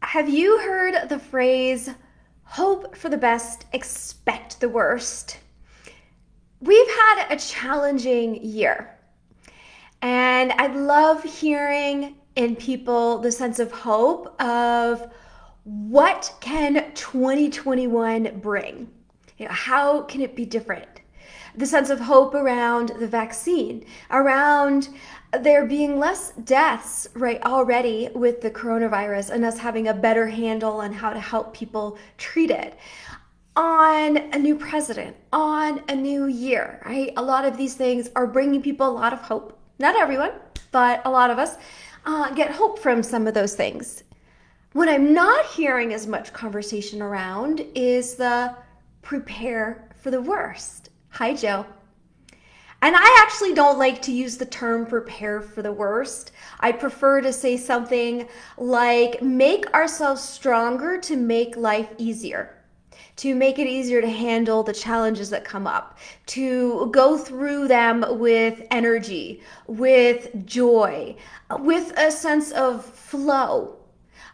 Have you heard the phrase, hope for the best, expect the worst? We've had a challenging year, and I love hearing in people the sense of hope of what can 2021 bring? How can it be different? The sense of hope around the vaccine, around there being less deaths right already with the coronavirus and us having a better handle on how to help people treat it, on a new president, on a new year, right? A lot of these things are bringing people a lot of hope. Not everyone, but a lot of us get hope from some of those things. What I'm not hearing as much conversation around is the prepare for the worst. Hi, Joe. And I actually don't like to use the term prepare for the worst. I prefer to say something like make ourselves stronger to make life easier, to make it easier to handle the challenges that come up, to go through them with energy, with joy, with a sense of flow,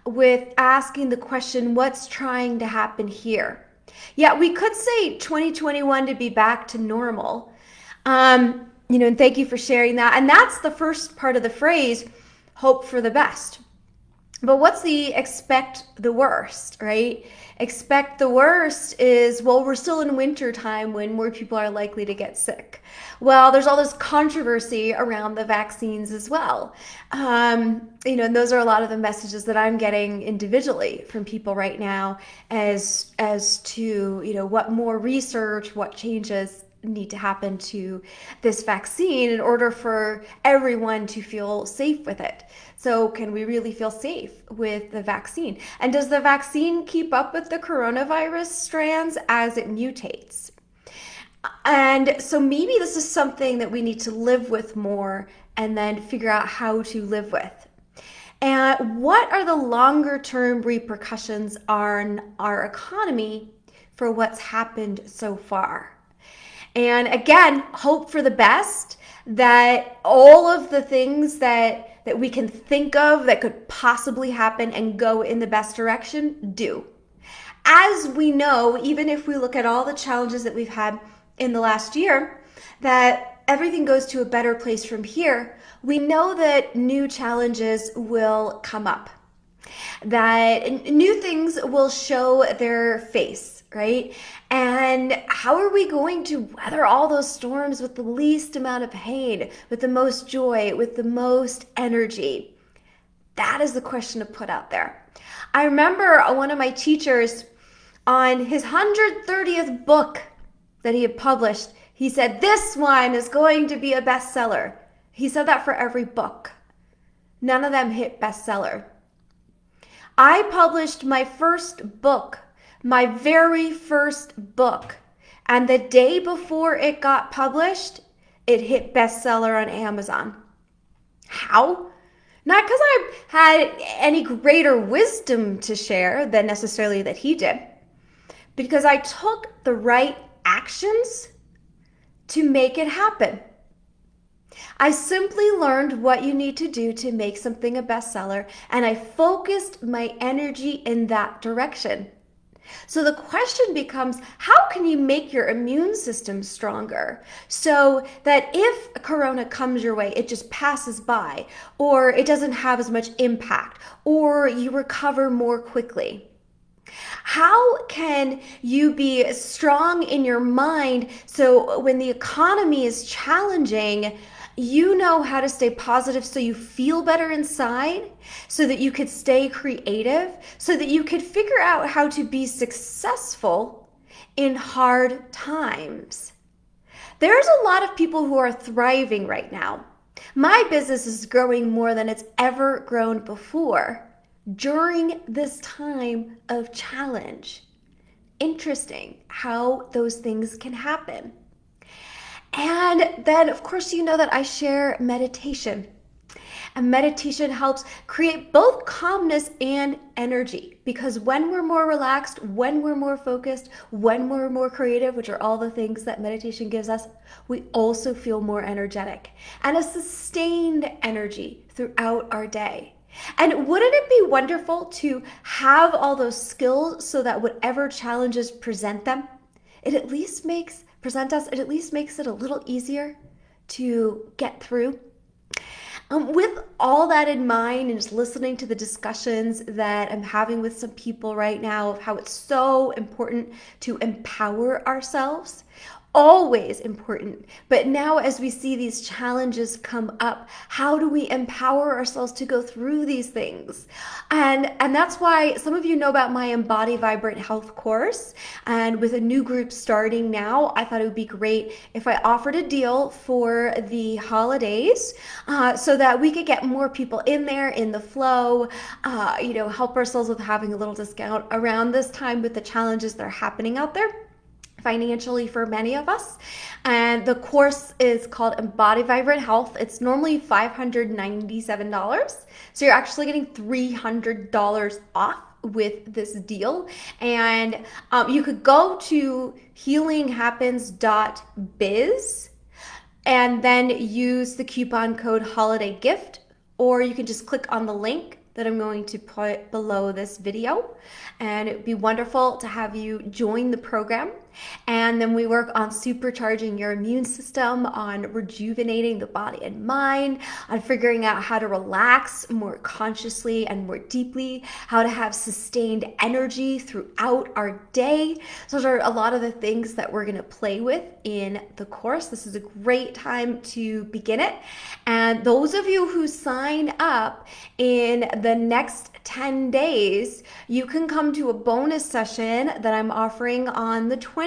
with asking the question, what's trying to happen here? Yeah, we could say 2021 to be back to normal. And thank you for sharing that. And that's the first part of the phrase, hope for the best. But what's the expect the worst, right? Expect the worst is, well, we're still in winter time when more people are likely to get sick. Well, there's all this controversy around the vaccines as well. And those are a lot of the messages that I'm getting individually from people right now as to, what more research, what changes need to happen to this vaccine in order for everyone to feel safe with it. So can we really feel safe with the vaccine? And does the vaccine keep up with the coronavirus strands as it mutates? And so maybe this is something that we need to live with more and then figure out how to live with. And what are the longer term repercussions on our economy for what's happened so far? And again, hope for the best, that all of the things that we can think of that could possibly happen and go in the best direction do. As we know, even if we look at all the challenges that we've had in the last year, that everything goes to a better place from here, we know that new challenges will come up, that new things will show their face, right? And how are we going to weather all those storms with the least amount of pain, with the most joy, with the most energy? That is the question to put out there. I remember one of my teachers on his 130th book that he had published, he said, this one is going to be a bestseller. He said that for every book. None of them hit bestseller. I published my first book, my very first book, and the day before it got published, it hit bestseller on Amazon. How? Not because I had any greater wisdom to share than necessarily that he did, because I took the right actions to make it happen. I simply learned what you need to do to make something a bestseller, and I focused my energy in that direction. So the question becomes, how can you make your immune system stronger so that if corona comes your way, it just passes by, or it doesn't have as much impact, or you recover more quickly? How can you be strong in your mind so when the economy is challenging, you know how to stay positive so you feel better inside, so that you could stay creative, so that you could figure out how to be successful in hard times? There's a lot of people who are thriving right now. My business is growing more than it's ever grown before during this time of challenge. Interesting how those things can happen. And then, of course, you know that I share meditation. And meditation helps create both calmness and energy, because when we're more relaxed, when we're more focused, when we're more creative, which are all the things that meditation gives us, we also feel more energetic and a sustained energy throughout our day. And wouldn't it be wonderful to have all those skills so that whatever challenges present them, it at least makes it at least makes it a little easier to get through? With all that in mind, and just listening to the discussions that I'm having with some people right now of how it's so important to empower ourselves, always important. But now, as we see these challenges come up, how do we empower ourselves to go through these things? And that's why some of you know about my Embody Vibrant Health course. And with a new group starting now, I thought it would be great if I offered a deal for the holidays, so that we could get more people in there in the flow, help ourselves with having a little discount around this time with the challenges that are happening out there financially for many of us. And the course is called Embody Vibrant Health. It's normally $597. So you're actually getting $300 off with this deal. And you could go to healinghappens.biz and then use the coupon code holiday gift, or you can just click on the link that I'm going to put below this video. And it would be wonderful to have you join the program. And then we work on supercharging your immune system, on rejuvenating the body and mind, on figuring out how to relax more consciously and more deeply, how to have sustained energy throughout our day. So those are a lot of the things that we're going to play with in the course. This is a great time to begin it. And those of you who sign up in the next 10 days, you can come to a bonus session that I'm offering on the 20th,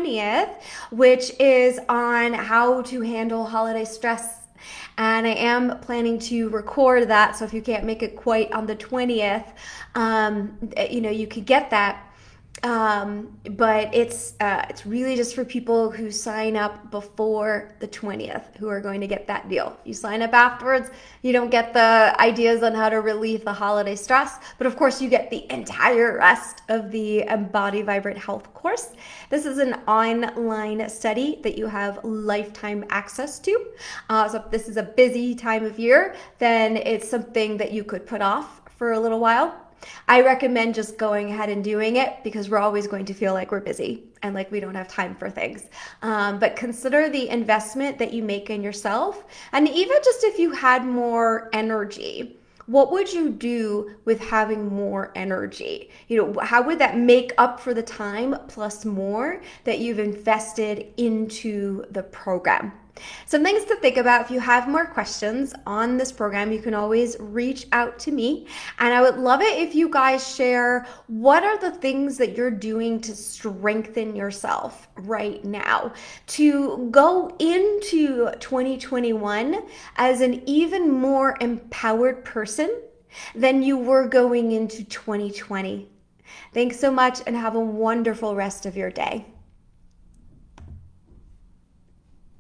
which is on how to handle holiday stress. And I am planning to record that, so if you can't make it quite on the 20th, you could get that. But it's really just for people who sign up before the 20th who are going to get that deal. If you sign up afterwards, you don't get the ideas on how to relieve the holiday stress, but of course you get the entire rest of the Embody Vibrant Health course. This is an online study that you have lifetime access to. So if this is a busy time of year, then it's something that you could put off for a little while. I recommend just going ahead and doing it, because we're always going to feel like we're busy and like we don't have time for things. But consider the investment that you make in yourself. And even just if you had more energy, what would you do with having more energy? How would that make up for the time plus more that you've invested into the program? Some things to think about. If you have more questions on this program, you can always reach out to me. And I would love it if you guys share what are the things that you're doing to strengthen yourself right now, to go into 2021 as an even more empowered person than you were going into 2020. Thanks so much, and have a wonderful rest of your day.